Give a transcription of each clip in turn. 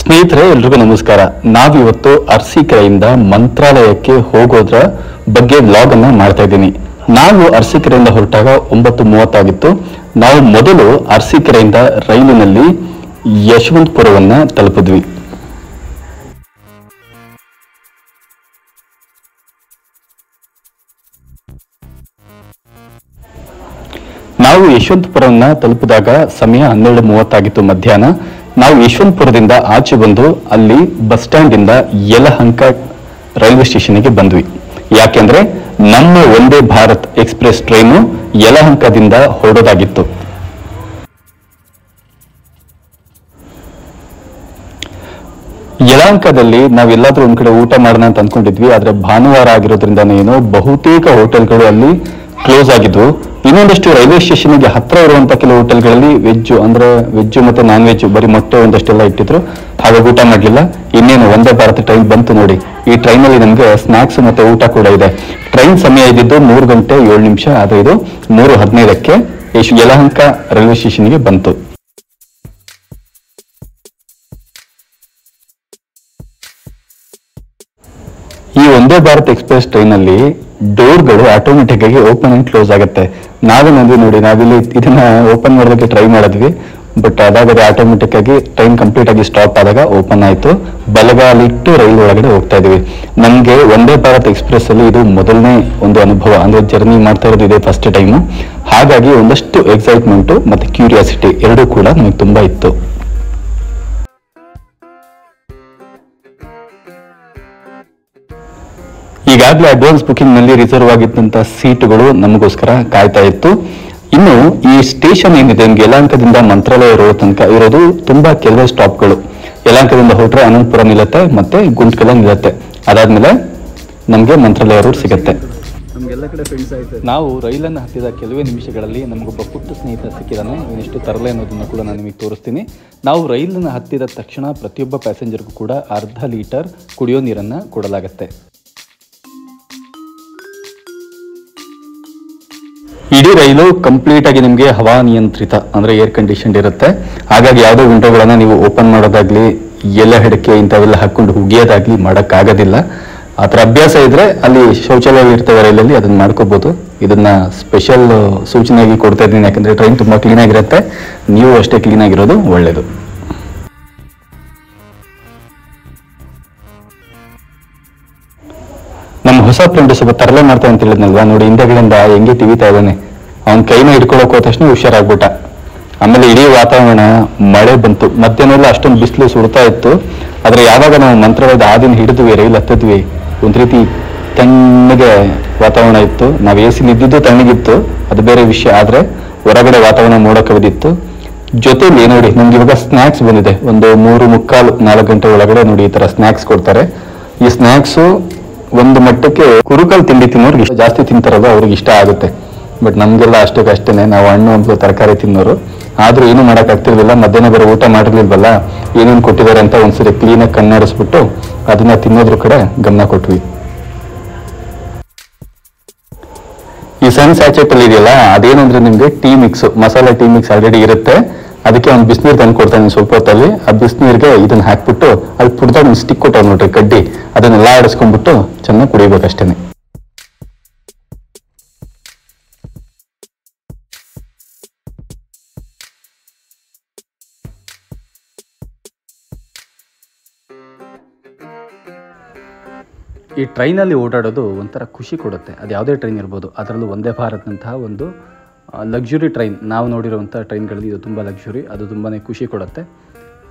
ಸ್ನೇಹಿತರೆ, ಎಲ್ರಿಗೂ ನಮಸ್ಕಾರ. ನಾವಿವತ್ತು ಅರಸೀಕೆರೆಯಿಂದ ಮಂತ್ರಾಲಯಕ್ಕೆ ಹೋಗೋದ್ರ ಬಗ್ಗೆ ವ್ಲಾಗ್ ಅನ್ನ ಮಾಡ್ತಾ ಇದ್ದೀನಿ. ನಾವು ಅರಸೀಕೆರೆಯಿಂದ ಹೊರಟಾಗ 9:30 ಆಗಿತ್ತು. ನಾವು ಮೊದಲು ಅರಸೀಕೆರೆಯಿಂದ ರೈಲಿನಲ್ಲಿ ಯಶವಂತಪುರವನ್ನ ತಲುಪಿದ್ವಿ. ನಾವು ಯಶವಂತಪುರವನ್ನ ತಲುಪಿದಾಗ ಸಮಯ 12:30 ಆಗಿತ್ತು ಮಧ್ಯಾಹ್ನ. ನಾವು ಯಶವಂತಪುರದಿಂದ ಆಚೆ ಬಂದು ಅಲ್ಲಿ ಬಸ್ ಸ್ಟ್ಯಾಂಡ್ ಇಂದ ಯಲಹಂಕ ರೈಲ್ವೆ ಸ್ಟೇಷನ್ಗೆ ಬಂದ್ವಿ. ಯಾಕೆಂದ್ರೆ ನಮ್ಮ ವಂದೇ ಭಾರತ್ ಎಕ್ಸ್ಪ್ರೆಸ್ ಟ್ರೈನು ಯಲಹಂಕದಿಂದ ಹೊರಡೋದಾಗಿತ್ತು. ಯಲಹಂಕದಲ್ಲಿ ನಾವೆಲ್ಲಾದ್ರೂ ಒಂದ್ ಕಡೆ ಊಟ ಮಾಡೋಣ ಅಂತ ಅನ್ಕೊಂಡಿದ್ವಿ. ಆದ್ರೆ ಭಾನುವಾರ ಆಗಿರೋದ್ರಿಂದ ಏನೋ ಬಹುತೇಕ ಹೋಟೆಲ್ಗಳು ಅಲ್ಲಿ ಕ್ಲೋಸ್ ಆಗಿದ್ವು. ಇನ್ನೊಂದಷ್ಟು ರೈಲ್ವೆ ಸ್ಟೇಷನ್ಗೆ ಹತ್ರ ಇರುವಂತ ಕೆಲವು ಹೋಟೆಲ್ಗಳಲ್ಲಿ ವೆಜ್ ಮತ್ತೆ ನಾನ್ ವೆಜ್ ಬರೀ ಮೊಟ್ಟೆ ಒಂದಷ್ಟೆಲ್ಲ ಇಟ್ಟಿದ್ರು. ಹಾಗಾಗಿ ಊಟ ಮಾಡ್ಲಿಲ್ಲ. ಇನ್ನೇನು ವಂದೇ ಭಾರತ್ ಟ್ರೈನ್ ಬಂತು ನೋಡಿ. ಈ ಟ್ರೈನ್ ಅಲ್ಲಿ ನಮ್ಗೆ ಸ್ನಾಕ್ಸ್ ಮತ್ತೆ ಊಟ ಕೂಡ ಇದೆ. ಟ್ರೈನ್ ಸಮಯ ಇದ್ದಿದ್ದು 3 ಗಂಟೆ 7 ನಿಮಿಷ. ಆದ್ರೆ ಇದು 3:15ಕ್ಕೆ ಯಲಹಂಕ ರೈಲ್ವೆ ಸ್ಟೇಷನ್ಗೆ ಬಂತು. ಈ ವಂದೇ ಭಾರತ್ ಎಕ್ಸ್ಪ್ರೆಸ್ ಟ್ರೈನ್ ಅಲ್ಲಿ ಡೋರ್ಗಳು ಆಟೋಮೆಟಿಕ್ ಆಗಿ ಓಪನ್ ಅಂಡ್ ಕ್ಲೋಸ್ ಆಗುತ್ತೆ. ನಾವೇ ನೋಡಿ, ನಾವಿಲ್ಲಿ ಇದನ್ನ ಓಪನ್ ಮಾಡೋದಕ್ಕೆ ಟ್ರೈ ಮಾಡಿದ್ವಿ. ಬಟ್ ಅದಾಗದೆ ಆಟೋಮೆಟಿಕ್ ಆಗಿ ಟ್ರೈನ್ ಕಂಪ್ಲೀಟ್ ಆಗಿ ಸ್ಟಾಪ್ ಆದಾಗ ಓಪನ್ ಆಯ್ತು. ಬಲಗಾಲಿಟ್ಟು ರೈಲ್ ಒಳಗಡೆ ಹೋಗ್ತಾ ಇದೀವಿ. ನಮ್ಗೆ ವಂದೇ ಭಾರತ್ ಎಕ್ಸ್ಪ್ರೆಸ್ ಅಲ್ಲಿ ಇದು ಮೊದಲನೇ ಒಂದು ಅನುಭವ. ಅಂದ್ರೆ ಜರ್ನಿ ಮಾಡ್ತಾ ಇರೋದು ಇದೆ ಫಸ್ಟ್ ಟೈಮ್. ಹಾಗಾಗಿ ಒಂದಷ್ಟು ಎಕ್ಸೈಟ್ಮೆಂಟ್ ಮತ್ತೆ ಕ್ಯೂರಿಯಾಸಿಟಿ ಎರಡೂ ಕೂಡ ನಮಗೆ ತುಂಬಾ ಇತ್ತು. ಈಗಾಗಲೇ ಅಡ್ವಾನ್ಸ್ ಬುಕಿಂಗ್ ನಲ್ಲಿ ರಿಸರ್ವ್ ಆಗಿದ್ದಂತ ಸೀಟುಗಳು ನಮಗೋಸ್ಕರ ಕಾಯ್ತಾ ಇತ್ತು. ಇನ್ನು ಈ ಸ್ಟೇಷನ್ ಏನಿದೆ ನಿಮ್ಗೆ ಯಲಹಂಕದಿಂದ ಮಂತ್ರಾಲಯ ರೋಡ್ ತನಕ ಇರೋದು ತುಂಬಾ ಕೆಲವೇ ಸ್ಟಾಪ್ಗಳು. ಯಲಹಂಕದಿಂದ ಹೊರಟ್ರೆ ಅನಂತಪುರ ನಿಲ್ಲತ್ತೆ, ಮತ್ತೆ ಗುಂಟ್ಕಲ ನಿಲ್ಲತ್ತೆ. ಅದಾದ್ಮೇಲೆ ನಮ್ಗೆ ಮಂತ್ರಾಲಯ ರೋಡ್ ಸಿಗತ್ತೆ. ನಾವು ರೈಲನ್ನು ಹತ್ತಿದ ಕೆಲವೇ ನಿಮಿಷಗಳಲ್ಲಿ ನಮಗೊಬ್ಬ ಪುಟ್ಟ ಸ್ನೇಹಿತ ಸಿಕ್ಕಿದಾನೆ. ಇವನಿಷ್ಟು ತರಲೆ ಅನ್ನೋದನ್ನು ಕೂಡ ನಾನು ನಿಮಗೆ ತೋರಿಸ್ತೀನಿ. ನಾವು ರೈಲನ್ನು ಹತ್ತಿದ ತಕ್ಷಣ ಪ್ರತಿಯೊಬ್ಬ ಪ್ಯಾಸೆಂಜರ್ಗೂ ಕೂಡ 1/2 ಲೀಟರ್ ಕುಡಿಯೋ ನೀರನ್ನ ಕೊಡಲಾಗತ್ತೆ. ಇಡೀ ರೈಲು ಕಂಪ್ಲೀಟ್ ಆಗಿ ನಿಮಗೆ ಹವಾ ನಿಯಂತ್ರಿತ ಅಂದ್ರೆ ಏರ್ ಕಂಡೀಷನ್ ಇರುತ್ತೆ. ಹಾಗಾಗಿ ಯಾವುದೋ ವಿಂಡೋಗಳನ್ನ ನೀವು ಓಪನ್ ಮಾಡೋದಾಗ್ಲಿ, ಎಲೆ ಹಿಡಕೆ ಇಂಥವೆಲ್ಲ ಹಾಕೊಂಡು ಹುಗಿಯೋದಾಗ್ಲಿ ಮಾಡೋಕ್ಕಾಗೋದಿಲ್ಲ. ಆ ಥರ ಅಭ್ಯಾಸ ಇದ್ರೆ ಅಲ್ಲಿ ಶೌಚಾಲಯ ಇರ್ತವೆ ರೈಲಲ್ಲಿ, ಅದನ್ನ ಮಾಡ್ಕೋಬಹುದು. ಇದನ್ನ ಸ್ಪೆಷಲ್ ಸೂಚನೆಯಾಗಿ ಕೊಡ್ತಾ ಇದ್ದೀನಿ. ಯಾಕಂದ್ರೆ ಟ್ರೈನ್ ತುಂಬಾ ಕ್ಲೀನ್ ಆಗಿರುತ್ತೆ. ನೀವು ಅಷ್ಟೇ ಕ್ಲೀನ್ ಆಗಿರೋದು ಒಳ್ಳೇದು. ನಮ್ಮ ಹೊಸ ಫ್ರೆಂಡ್ ಸ್ವಲ್ಪ ತರಲೆ ಮಾಡ್ತಾ ಅಂತ ಹೇಳಿದ್ನಲ್ವಾ, ನೋಡಿ ಹಿಂದೆಗಳಿಂದ ಹೆಂಗೆ ತಿವಿತಾ ಇದ್ದಾನೆ. ಅವ್ನ ಕೈನ ಹಿಡ್ಕೊಳಕ್ ಹೋದ ತಕ್ಷಣ ಹುಷಾರಾಗ್ಬಿಟ್ಟ. ಆಮೇಲೆ ಇಡೀ ವಾತಾವರಣ ಮಳೆ ಬಂತು. ಮಧ್ಯಾಹ್ನ ಅಷ್ಟೊಂದು ಬಿಸಿಲು ಸುಡ್ತಾ ಇತ್ತು. ಆದ್ರೆ ಯಾವಾಗ ನಾವು ಮಂತ್ರಾಲಯದ ಹಾದಿನ ಹಿಡಿದ್ವಿ, ರೈಲ್ ಹತ್ತಿದ್ವಿ, ಒಂದ್ ರೀತಿ ತಣ್ಣಗೆ ವಾತಾವರಣ ಇತ್ತು. ನಾವು ಎಸಿ ಇದ್ದಿದ್ದು ತಣ್ಣಗಿತ್ತು, ಅದು ಬೇರೆ ವಿಷಯ. ಆದ್ರೆ ಹೊರಗಡೆ ವಾತಾವರಣ ಮೋಡ ಕವಿದಿತ್ತು. ಜೊತೆಲಿ ನೋಡಿ ನಮ್ಗೆ ಇವಾಗ ಸ್ನಾಕ್ಸ್ ಬಂದಿದೆ. ಒಂದು 3:45-4 ಗಂಟೆ ಒಳಗಡೆ ನೋಡಿ ಈ ತರ ಸ್ನಾಕ್ಸ್ ಕೊಡ್ತಾರೆ. ಈ ಸ್ನಾಕ್ಸು ಒಂದು ಮಟ್ಟಕ್ಕೆ ಕುರುಕಲ್ ತಿಂಡಿ ತಿನ್ನೋರ್ಗೆ ಜಾಸ್ತಿ ತಿಂತಾರಲ್ಲ, ಅವ್ರಿಗೆ ಇಷ್ಟ ಆಗುತ್ತೆ. ಬಟ್ ನಮ್ಗೆಲ್ಲ ಅಷ್ಟೇನೆ. ನಾವು ಹಣ್ಣು ಹಂಪಲು ತರಕಾರಿ ತಿನ್ನೋರು. ಆದ್ರೂ ಏನು ಮಾಡಕ್ ಆಗ್ತಿರ್ಲಿಲ್ಲ. ಮಧ್ಯಾಹ್ನ ಬೇರೆ ಊಟ ಮಾಡಿರ್ಲಿಲ್ವಲ್ಲ, ಏನೇನು ಕೊಟ್ಟಿದ್ದಾರೆ ಅಂತ ಒಂದ್ಸರಿ ಕ್ಲೀನಾಗಿ ಕಣ್ಣಾಡಿಸ್ಬಿಟ್ಟು ಅದನ್ನ ತಿನ್ನೋದ್ರ ಕಡೆ ಗಮನ ಕೊಟ್ವಿ. ಈ ಸಣ್ಣ ಸ್ಯಾಚೆಟ್ ಅಲ್ಲಿ ಇದೆಯಲ್ಲ, ಅದೇನಂದ್ರೆ ನಿಮ್ಗೆ ಟೀ ಮಿಕ್ಸ್, ಮಸಾಲೆ ಟೀ ಮಿಕ್ಸ್ ಆಲ್ರೆಡಿ ಇರುತ್ತೆ. ಅದಕ್ಕೆ ಒಂದು ಬಿಸಿನೀರು ತಂದು ಕೊಡ್ತಾನೆ ಸ್ವಲ್ಪ ಹೊತ್ತಲ್ಲಿ. ಆ ಬಿಸಿನೀರಿಗೆ ಇದನ್ನ ಹಾಕ್ಬಿಟ್ಟು ಅಲ್ಲಿ ಪುಡ್ದಾಗ ಒಂದು ಸ್ಟಿಕ್ ಕೊಟ್ಟ ನೋಡ್ರಿ, ಕಡ್ಡಿ, ಅದನ್ನೆಲ್ಲ ಆಡಿಸ್ಕೊಂಡ್ಬಿಟ್ಟು ಚೆನ್ನಾಗಿ ಕುಡಿಬೇಕಷ್ಟೇನೆ. ಈ ಟ್ರೈನಲ್ಲಿ ಓಡಾಡೋದು ಒಂಥರ ಖುಷಿ ಕೊಡುತ್ತೆ. ಅದು ಯಾವುದೇ ಟ್ರೈನ್ ಇರ್ಬೋದು. ಅದರಲ್ಲೂ ವಂದೇ ಭಾರತ್ನಂತಹ ಒಂದು ಲಕ್ಸುರಿ ಟ್ರೈನ್, ನಾವು ನೋಡಿರುವಂಥ ಟ್ರೈನ್ಗಳಲ್ಲಿ ಇದು ತುಂಬ ಲಕ್ಸುರಿ. ಅದು ತುಂಬಾ ಖುಷಿ ಕೊಡುತ್ತೆ.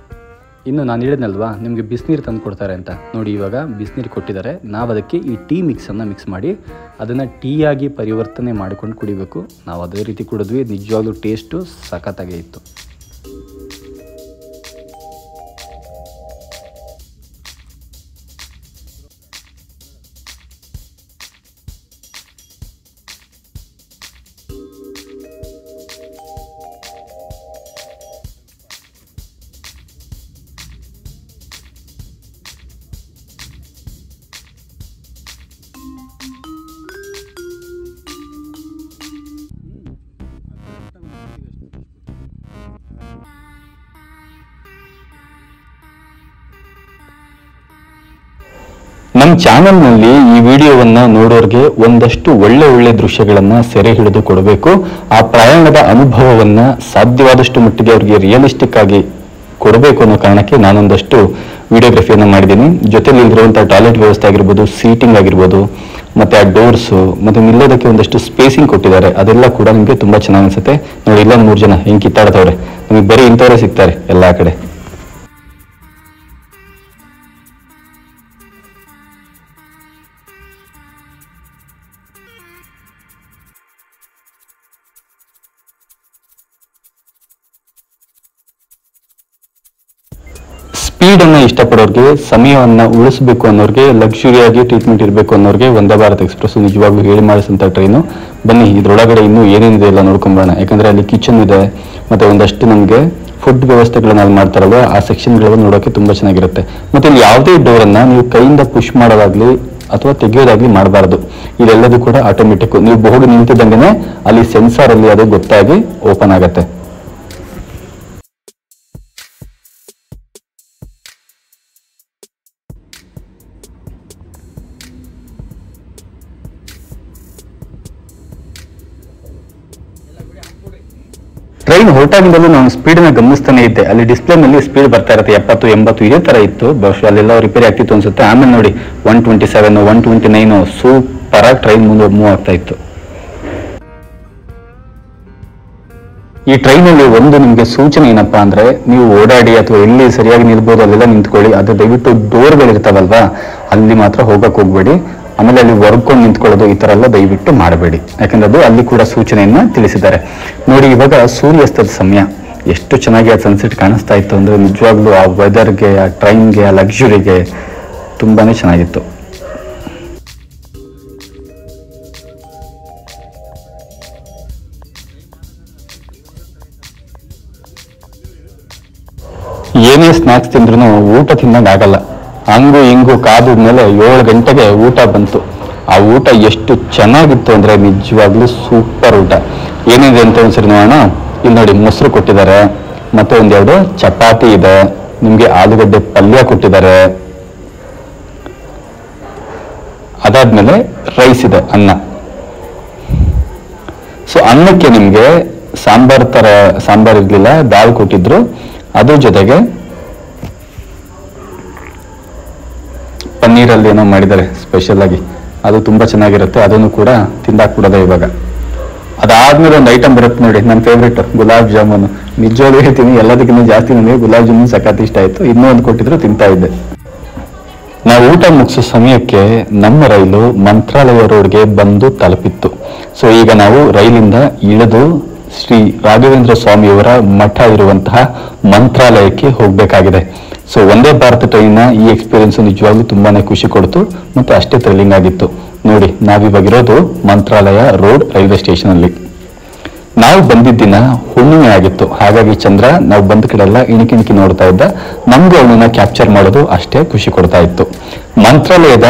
ಇನ್ನು ನಾನು ಹೇಳಿದ್ನಲ್ವಾ ನಿಮಗೆ ಬಿಸಿನೀರು ತಂದು ಕೊಡ್ತಾರೆ ಅಂತ. ನೋಡಿ ಇವಾಗ ಬಿಸಿನೀರು ಕೊಟ್ಟಿದ್ದಾರೆ. ನಾವು ಅದಕ್ಕೆ ಈ ಟೀ ಮಿಕ್ಸನ್ನು ಮಿಕ್ಸ್ ಮಾಡಿ ಅದನ್ನು ಟೀಯಾಗಿ ಪರಿವರ್ತನೆ ಮಾಡಿಕೊಂಡು ಕುಡಿಬೇಕು. ನಾವು ಅದೇ ರೀತಿ ಕುಡಿದ್ವಿ. ನಿಜವಾಗ್ಲೂ ಟೇಸ್ಟು ಸಖತ್ತಾಗೇ ಇತ್ತು. ನಮ್ಮ ಚಾನೆಲ್ನಲ್ಲಿ ಈ ವಿಡಿಯೋವನ್ನ ನೋಡೋರ್ಗೆ ಒಂದಷ್ಟು ಒಳ್ಳೆ ದೃಶ್ಯಗಳನ್ನ ಸೆರೆ ಹಿಡಿದು ಕೊಡಬೇಕು. ಆ ಪ್ರಯಾಣದ ಅನುಭವವನ್ನ ಸಾಧ್ಯವಾದಷ್ಟು ಮಟ್ಟಿಗೆ ಅವ್ರಿಗೆ ರಿಯಲಿಸ್ಟಿಕ್ ಆಗಿ ಕೊಡಬೇಕು ಅನ್ನೋ ಕಾರಣಕ್ಕೆ ನಾನೊಂದಷ್ಟು ವಿಡಿಯೋಗ್ರಫಿಯನ್ನು ಮಾಡಿದ್ದೀನಿ. ಜೊತೆಲಿ ಇಲ್ಲಿರುವಂತಹ ಟಾಯ್ಲೆಟ್ ವ್ಯವಸ್ಥೆ ಆಗಿರ್ಬೋದು, ಸೀಟಿಂಗ್ ಆಗಿರ್ಬೋದು, ಮತ್ತೆ ಆ ಡೋರ್ಸ್ ಮತ್ತೆ ನಿಲ್ಲೋದಕ್ಕೆ ಒಂದಷ್ಟು ಸ್ಪೇಸಿಂಗ್ ಕೊಟ್ಟಿದ್ದಾರೆ. ಅದೆಲ್ಲ ಕೂಡ ನಿಮಗೆ ತುಂಬಾ ಚೆನ್ನಾಗಿ ಅನ್ಸುತ್ತೆ. ನೋಡಿ, ಇಲ್ಲ 3 ಜನ ಹೆಂಗ್ ಕಿತ್ತಾಡ್ತವ್ರೆ. ನಿಮಗೆ ಬರೀ ಇಂಥವರೇ ಸಿಗ್ತಾರೆ ಎಲ್ಲಾ ಕಡೆ. ಸ್ಪೀಡ್ ಅನ್ನ ಇಷ್ಟಪಡೋರ್ಗೆ, ಸಮಯವನ್ನ ಉಳಿಸಬೇಕು ಅನ್ನೋರ್ಗೆ, ಲಕ್ಸುರಿಯಾಗಿ ಟ್ರೀಟ್ಮೆಂಟ್ ಇರಬೇಕು ಅನ್ನೋರ್ಗೆ ವಂದೇ ಭಾರತ್ ಎಕ್ಸ್ಪ್ರೆಸ್ ನಿಜವಾಗ್ಲೂ ಹೇಳಿ ಮಾಡಿಸಂತ ಟ್ರೈನು. ಬನ್ನಿ, ಇದ್ರೊಳಗಡೆ ಇನ್ನೂ ಏನೇನಿದೆ ಎಲ್ಲ ನೋಡ್ಕೊಂಬೋಣ. ಯಾಕಂದ್ರೆ ಅಲ್ಲಿ ಕಿಚನ್ ಇದೆ, ಮತ್ತೆ ಒಂದಷ್ಟು ನಮಗೆ ಫುಡ್ ವ್ಯವಸ್ಥೆಗಳನ್ನ ಅಲ್ಲಿ ಮಾಡ್ತಾರಲ್ವ, ಆ ಸೆಕ್ಷನ್ಗಳನ್ನ ನೋಡೋಕೆ ತುಂಬಾ ಚೆನ್ನಾಗಿರುತ್ತೆ. ಮತ್ತೆ ಇಲ್ಲಿ ಯಾವುದೇ ಡೋರ್ ಅನ್ನ ನೀವು ಕೈಯಿಂದ ಪುಷ್ ಮಾಡೋದಾಗ್ಲಿ ಅಥವಾ ತೆಗೆಯೋದಾಗ್ಲಿ ಮಾಡಬಾರ್ದು. ಇದೆಲ್ಲದೂ ಕೂಡ ಆಟೋಮೆಟಿಕ್. ನೀವು ಬಹುಡು ನಿಂತಿದ್ದಂಗೆನೆ ಅಲ್ಲಿ ಸೆನ್ಸಾರ್ ಅಲ್ಲಿ ಅದು ಗೊತ್ತಾಗಿ ಓಪನ್ ಆಗತ್ತೆ. ಟ್ರೈನ್ ಹೊರಟಾಗಿಂದಲೂ ನಾನು ಸ್ಪೀಡ್ನ ಗಮನಿಸ್ತಾನೆ ಇದ್ದೆ. ಅಲ್ಲಿ ಡಿಸ್ಪ್ಲೇ ನಲ್ಲಿ ಸ್ಪೀಡ್ ಬರ್ತಾ ಇರುತ್ತೆ 70, 80 ಇದೇ ತರ ಇತ್ತು. ಬಹುಶಃ ಅಲ್ಲೆಲ್ಲ ರಿಪೇರಿ ಆಗ್ತಿತ್ತು ಅನ್ಸುತ್ತೆ. ಆಮೇಲೆ ನೋಡಿ 127, 129 ಸೂಪರ್ ಆಗಿ ಟ್ರೈನ್ ಮುಂದೆ ಮೂವ್ ಆಗ್ತಾ ಇತ್ತು. ಈ ಟ್ರೈನ್ ಅಲ್ಲಿ ಒಂದು ನಿಮ್ಗೆ ಸೂಚನೆ ಏನಪ್ಪಾ ಅಂದ್ರೆ, ನೀವು ಓಡಾಡಿ ಅಥವಾ ಎಲ್ಲಿ ಸರಿಯಾಗಿ ನಿಲ್ಬಹುದು ಅಲ್ಲೆಲ್ಲ ನಿಂತ್ಕೊಳ್ಳಿ. ಅದು ದಯವಿಟ್ಟು ಡೋರ್ಗಳಿರ್ತಾವಲ್ವಾ, ಅಲ್ಲಿ ಮಾತ್ರ ಹೋಗಕ್ ಹೋಗ್ಬೇಡಿ. ಆಮೇಲೆ ಅಲ್ಲಿ ವರ್ಕೊಂಡು ನಿಂತ್ಕೊಳ್ಳೋದು ಈ ತರ ಎಲ್ಲ ದಯವಿಟ್ಟು ಮಾಡಬೇಡಿ. ಯಾಕಂದ್ರೆ ಅದು ಅಲ್ಲಿ ಕೂಡ ಸೂಚನೆಯನ್ನ ತಿಳಿಸಿದ್ದಾರೆ. ನೋಡಿ, ಇವಾಗ ಸೂರ್ಯಾಸ್ತದ ಸಮಯ. ಎಷ್ಟು ಚೆನ್ನಾಗಿ ಆ ಸನ್ಸೆಟ್ ಕಾಣಿಸ್ತಾ ಇತ್ತು ಅಂದ್ರೆ ನಿಜವಾಗ್ಲೂ ಆ ವೆದರ್ಗೆ, ಆ ಟ್ರೈನ್ಗೆ, ಆ ಲಕ್ಸುರಿಗೆ ತುಂಬಾನೇ ಚೆನ್ನಾಗಿತ್ತು. ಏನೇ ಸ್ನಾಕ್ಸ್ ತಿಂದ್ರೂ ಊಟ ತಿನ್ನಂಗೆ ಆಗಲ್ಲ. ಹಂಗು ಹಿಂಗು ಕಾದ್ಮೇಲೆ 7 ಗಂಟೆಗೆ ಊಟ ಬಂತು. ಆ ಊಟ ಎಷ್ಟು ಚೆನ್ನಾಗಿತ್ತು ಅಂದ್ರೆ ನಿಜವಾಗ್ಲೂ ಸೂಪರ್ ಊಟ. ಏನಿದೆ ಅಂತ ಒಂದ್ಸರಿ ನೋಡೋಣ. ಇಲ್ಲಿ ನೋಡಿ, ಮೊಸರು ಕೊಟ್ಟಿದ್ದಾರೆ, ಮತ್ತೆ ಒಂದೆರಡು ಚಪಾತಿ ಇದೆ, ನಿಮ್ಗೆ ಆಲೂಗಡ್ಡೆ ಪಲ್ಯ ಕೊಟ್ಟಿದ್ದಾರೆ, ಅದಾದ್ಮೇಲೆ ರೈಸ್ ಇದೆ, ಅನ್ನ. ಸೊ ಅನ್ನಕ್ಕೆ ನಿಮ್ಗೆ ಸಾಂಬಾರ್ ಇರ್ಲಿಲ್ಲ, ದಾಲ್ ಕೊಟ್ಟಿದ್ರು. ಅದ್ರ ಜೊತೆಗೆ ಪನ್ನೀರಲ್ಲಿ ಏನೋ ಮಾಡಿದ್ದಾರೆ ಸ್ಪೆಷಲ್ ಆಗಿ, ಅದು ತುಂಬಾ ಚೆನ್ನಾಗಿರುತ್ತೆ. ಅದನ್ನು ಕೂಡ ತಿಂದಾಕ್ಬಿಡೋದೆ ಇವಾಗ. ಅದಾದ್ಮೇಲೆ ಒಂದು ಐಟಮ್ ಬರುತ್ತೆ ನೋಡಿ, ನನ್ನ ಫೇವ್ರೇಟ್ ಗುಲಾಬ್ ಜಾಮೂನು. ನಿಜವಾಗ್ಲೂ ಹೇಳ್ತೀನಿ, ಎಲ್ಲದಕ್ಕಿಂತ ಜಾಸ್ತಿ ನನಗೆ ಗುಲಾಬ್ ಜಾಮೂನ್ ಸಖತ್ ಇಷ್ಟ ಆಯ್ತು. ಇನ್ನೂ ಒಂದು ಕೊಟ್ಟಿದ್ರು, ತಿಂತಾ ಇದ್ದೆ. ನಾವು ಊಟ ಮುಗಿಸೋ ಸಮಯಕ್ಕೆ ನಮ್ಮ ರೈಲು ಮಂತ್ರಾಲಯ ರೋಡ್ಗೆ ಬಂದು ತಲುಪಿತ್ತು. ಸೊ ಈಗ ನಾವು ರೈಲಿಂದ ಇಳಿದು ಶ್ರೀ ರಾಘವೇಂದ್ರ ಸ್ವಾಮಿಯವರ ಮಠ ಇರುವಂತಹ ಮಂತ್ರಾಲಯಕ್ಕೆ ಹೋಗ್ಬೇಕಾಗಿದೆ. ಸೊ ವಂದೇ ಭಾರತ್ ಟ್ರೈನ್ ಈ ಎಕ್ಸ್ಪೀರಿಯನ್ಸ್ ನಿಜವಾಗ್ಲೂ ತುಂಬಾನೇ ಖುಷಿ ಕೊಡ್ತು, ಮತ್ತೆ ಅಷ್ಟೇ ಥ್ರಿಲ್ಲಿಂಗ್ ಆಗಿತ್ತು. ನೋಡಿ, ನಾವಿವಾಗಿರೋದು ಮಂತ್ರಾಲಯ ರೋಡ್ ರೈಲ್ವೆ ಸ್ಟೇಷನ್ ಅಲ್ಲಿ. ನಾವು ಬಂದಿದ್ದ ದಿನ ಹುಣ್ಣಿಮೆ ಆಗಿತ್ತು. ಹಾಗಾಗಿ ಚಂದ್ರ ನಾವು ಬಂದ ಕಡೆ ಎಲ್ಲ ಇಣಿಕಿ ನೋಡ್ತಾ ಇದ್ದ. ನಮ್ಗೂ ಅವನನ್ನ ಕ್ಯಾಪ್ಚರ್ ಮಾಡೋದು ಅಷ್ಟೇ ಖುಷಿ ಕೊಡ್ತಾ ಇತ್ತು. ಮಂತ್ರಾಲಯದ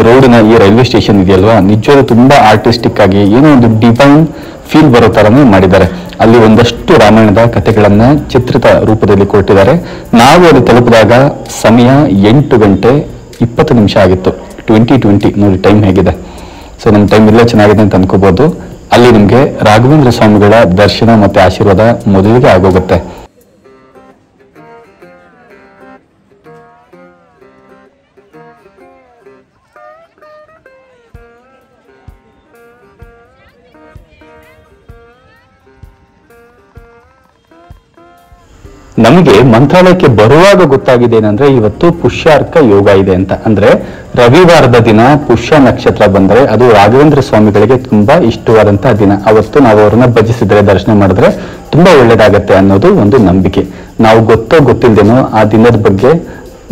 ರೋಡಿನ ಈ ರೈಲ್ವೆ ಸ್ಟೇಷನ್ ಇದೆಯಲ್ವಾ, ನಿಜವಾಗ್ಲೂ ತುಂಬಾ ಆರ್ಟಿಸ್ಟಿಕ್ ಆಗಿ ಏನೋ ಒಂದು ಡಿವೈನ್ ಫೀಲ್ ಬರೋ ತರನೇ ಮಾಡಿದ್ದಾರೆ. ಅಲ್ಲಿ ಒಂದಷ್ಟು ರಾಮಾಯಣದ ಕಥೆಗಳನ್ನ ಚಿತ್ರಿತ ರೂಪದಲ್ಲಿ ಕೊಟ್ಟಿದ್ದಾರೆ. ನಾವು ಅಲ್ಲಿ ತಲುಪಿದಾಗ ಸಮಯ 8 ಗಂಟೆ 20 ನಿಮಿಷ ಆಗಿತ್ತು. 2020 ನೋಡಿ ಟೈಮ್ ಹೇಗಿದೆ. ಸೊ ನಮ್ಮ ಟೈಮ್ ಇಲ್ಲೇ ಚೆನ್ನಾಗಿದೆ ಅಂತ ಅನ್ಕೋಬಹುದು. ಅಲ್ಲಿ ನಿಮ್ಗೆ ರಾಘವೇಂದ್ರ ಸ್ವಾಮಿಗಳ ದರ್ಶನ ಮತ್ತೆ ಆಶೀರ್ವಾದ ಮೊದಲಿಗೆ ಆಗೋಗುತ್ತೆ. ನಮಗೆ ಮಂತ್ರಾಲಯಕ್ಕೆ ಬರುವಾಗ ಗೊತ್ತಾಗಿದೆ ಏನಂದ್ರೆ, ಇವತ್ತು ಪುಷ್ಯಾರ್ಕ ಯೋಗ ಇದೆ ಅಂತ. ಅಂದ್ರೆ ರವಿವಾರದ ದಿನ ಪುಷ್ಯ ನಕ್ಷತ್ರ ಬಂದ್ರೆ ಅದು ರಾಘವೇಂದ್ರ ಸ್ವಾಮಿಗಳಿಗೆ ತುಂಬಾ ಇಷ್ಟವಾದಂತಹ ದಿನ. ಅವತ್ತು ನಾವು ಅವರನ್ನ ಭಜಿಸಿದ್ರೆ, ದರ್ಶನ ಮಾಡಿದ್ರೆ ತುಂಬಾ ಒಳ್ಳೇದಾಗತ್ತೆ ಅನ್ನೋದು ಒಂದು ನಂಬಿಕೆ. ನಾವು ಗೊತ್ತಿಲ್ದೇನೋ ಆ ದಿನದ ಬಗ್ಗೆ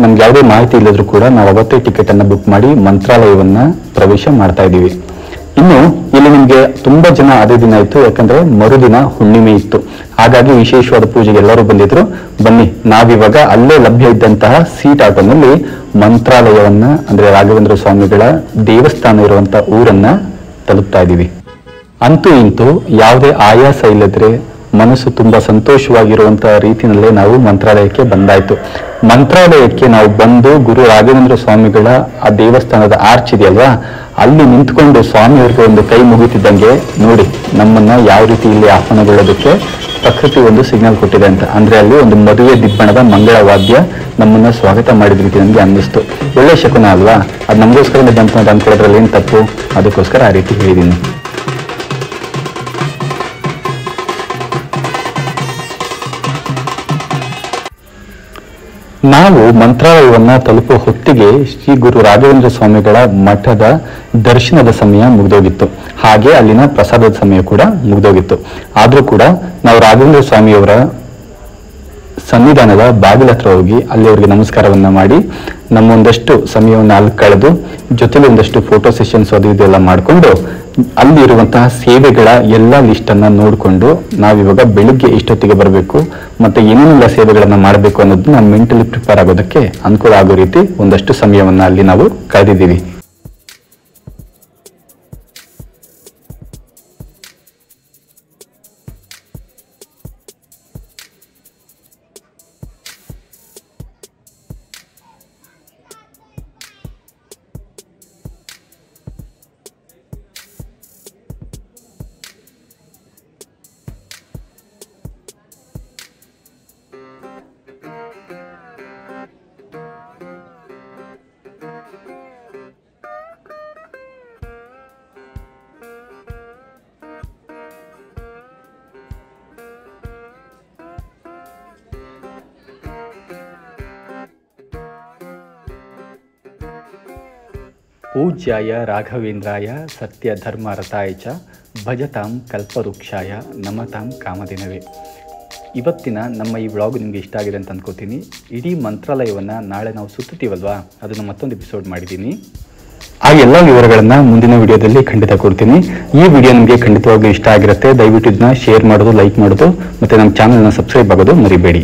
ನಮ್ಗೆ ಯಾವುದೇ ಮಾಹಿತಿ ಇಲ್ಲದ್ರೂ ಕೂಡ ನಾವು ಅವತ್ತೇ ಟಿಕೆಟ್ ಅನ್ನ ಬುಕ್ ಮಾಡಿ ಮಂತ್ರಾಲಯವನ್ನ ಪ್ರವೇಶ ಮಾಡ್ತಾ ಇದೀವಿ. ಇನ್ನು ಇಲ್ಲಿ ನಿಮ್ಗೆ ತುಂಬಾ ಜನ ಅದೇ ದಿನ ಇತ್ತು, ಯಾಕಂದ್ರೆ ಮರುದಿನ ಹುಣ್ಣಿಮೆ ಇತ್ತು. ಹಾಗಾಗಿ ವಿಶೇಷವಾದ ಪೂಜೆಗೆ ಎಲ್ಲರೂ ಬಂದಿದ್ರು. ಬನ್ನಿ, ನಾವಿವಾಗ ಅಲ್ಲೇ ಲಭ್ಯ ಇದ್ದಂತಹ ಸೀಟ್ ಆಟೋನಲ್ಲಿ ಮಂತ್ರಾಲಯವನ್ನ, ಅಂದ್ರೆ ರಾಘವೇಂದ್ರ ಸ್ವಾಮಿಗಳ ದೇವಸ್ಥಾನ ಇರುವಂತಹ ಊರನ್ನ ತಲುಪ್ತಾ ಇದೀವಿ. ಅಂತೂ ಇಂತೂ ಯಾವುದೇ ಆಯಾಸ ಇಲ್ಲದ್ರೆ ಮನಸ್ಸು ತುಂಬಾ ಸಂತೋಷವಾಗಿರುವಂತಹ ರೀತಿಯಲ್ಲೇ ನಾವು ಮಂತ್ರಾಲಯಕ್ಕೆ ಬಂದಾಯ್ತು. ಮಂತ್ರಾಲಯಕ್ಕೆ ನಾವು ಬಂದು ಗುರು ರಾಘವೇಂದ್ರ ಸ್ವಾಮಿಗಳ ಆ ದೇವಸ್ಥಾನದ ಆರ್ಚ್ ಇದೆಯಲ್ವಾ, ಅಲ್ಲಿ ನಿಂತ್ಕೊಂಡು ಸ್ವಾಮಿಯವ್ರಿಗೆ ಒಂದು ಕೈ ಮುಗಿತಿದ್ದಂಗೆ ನೋಡಿ ನಮ್ಮನ್ನ ಯಾವ ರೀತಿ ಇಲ್ಲಿ ಆಹ್ವಾನಗೊಳ್ಳೋದಕ್ಕೆ ಪ್ರಕೃತಿ ಒಂದು ಸಿಗ್ನಲ್ ಕೊಟ್ಟಿದೆ ಅಂತ. ಅಂದ್ರೆ ಅಲ್ಲಿ ಒಂದು ಮದುವೆ ದಿಬ್ಬಣದ ಮಂಗಳ ವಾದ್ಯ ನಮ್ಮನ್ನ ಸ್ವಾಗತ ಮಾಡಿದ ರೀತಿ ನನಗೆ ಅನ್ನಿಸ್ತು. ಒಳ್ಳೆ ಶಕುನ ಅಲ್ವಾ? ಅದು ನಮಗೋಸ್ಕರನೇ ಬಂತು ಅಂತ ಅಂದ್ಕೊಳ್ಳೋದ್ರಲ್ಲಿ ಏನು ತಪ್ಪು? ಅದಕ್ಕೋಸ್ಕರ ಆ ರೀತಿ ಹೇಳಿದ್ದೀನಿ. ನಾವು ಮಂತ್ರಾಲಯವನ್ನ ತಲುಪುವ ಹೊತ್ತಿಗೆ ಶ್ರೀ ಗುರು ರಾಘವೇಂದ್ರ ಸ್ವಾಮಿಗಳ ಮಠದ ದರ್ಶನದ ಸಮಯ ಮುಗಿದೋಗಿತ್ತು. ಹಾಗೆ ಅಲ್ಲಿನ ಪ್ರಸಾದದ ಸಮಯ ಕೂಡ ಮುಗಿದೋಗಿತ್ತು. ಆದ್ರೂ ಕೂಡ ನಾವು ರಾಘವೇಂದ್ರ ಸ್ವಾಮಿಯವರ ಸನ್ನಿಧಾನದ ಬಾಗಿಲ ಹತ್ರ ಹೋಗಿ ಅಲ್ಲಿ ಅವರಿಗೆ ನಮಸ್ಕಾರವನ್ನ ಮಾಡಿ ನಮ್ಮ ಒಂದಷ್ಟು ಸಮಯವನ್ನು ಅಲ್ಲಿ ಕಳೆದು ಜೊತೆಲಿ ಒಂದಷ್ಟು ಫೋಟೋ ಸೆಷನ್ಸ್ ಅದು ಇದೆಲ್ಲ ಮಾಡಿಕೊಂಡು ಅಲ್ಲಿರುವಂತಹ ಸೇವೆಗಳ ಎಲ್ಲ ಲಿಸ್ಟ್ ಅನ್ನ ನೋಡಿಕೊಂಡು ನಾವಿವಾಗ ಬೆಳಿಗ್ಗೆ ಎಷ್ಟೊತ್ತಿಗೆ ಬರಬೇಕು ಮತ್ತೆ ಏನೇನೆಲ್ಲ ಸೇವೆಗಳನ್ನ ಮಾಡಬೇಕು ಅನ್ನೋದನ್ನ ಮೆಂಟಲಿ ಪ್ರಿಪೇರ್ ಆಗೋದಕ್ಕೆ ಅನುಕೂಲ ಆಗೋ ರೀತಿ ಒಂದಷ್ಟು ಸಮಯವನ್ನ ಅಲ್ಲಿ ನಾವು ಕಳೆದಿದ್ದೀವಿ. ಪೂಜ್ಯಾಯ ರಾಘವೇಂದ್ರಾಯ ಸತ್ಯ ಧರ್ಮ ರಥಾಯ ಚ ಭಜತಾಂ ಕಲ್ಪವೃಕ್ಷಾಯ ನಮತಾಂ ಕಾಮಧೇನವೇ. ಇವತ್ತಿನ ನಮ್ಮ ಈ ವ್ಲಾಗ್ ನಿಮಗೆ ಇಷ್ಟ ಆಗಿದೆ ಅಂತ ಅಂದ್ಕೋತೀನಿ. ಇಡೀ ಮಂತ್ರಾಲಯವನ್ನು ನಾಳೆ ನಾವು ಸುತ್ತೀವಲ್ವಾ, ಅದನ್ನು ಮತ್ತೊಂದು ಎಪಿಸೋಡ್ ಮಾಡಿದ್ದೀನಿ. ಆ ಎಲ್ಲ ವಿವರಗಳನ್ನು ಮುಂದಿನ ವಿಡಿಯೋದಲ್ಲಿ ಖಂಡಿತ ಕೊಡ್ತೀನಿ. ಈ ವಿಡಿಯೋ ನಿಮಗೆ ಖಂಡಿತವಾಗ್ಲೂ ಇಷ್ಟ ಆಗಿರುತ್ತೆ. ದಯವಿಟ್ಟು ಇದನ್ನ ಶೇರ್ ಮಾಡೋದು, ಲೈಕ್ ಮಾಡೋದು ಮತ್ತು ನಮ್ಮ ಚಾನಲ್ನ ಸಬ್ಸ್ಕ್ರೈಬ್ ಆಗೋದು ಮರಿಬೇಡಿ.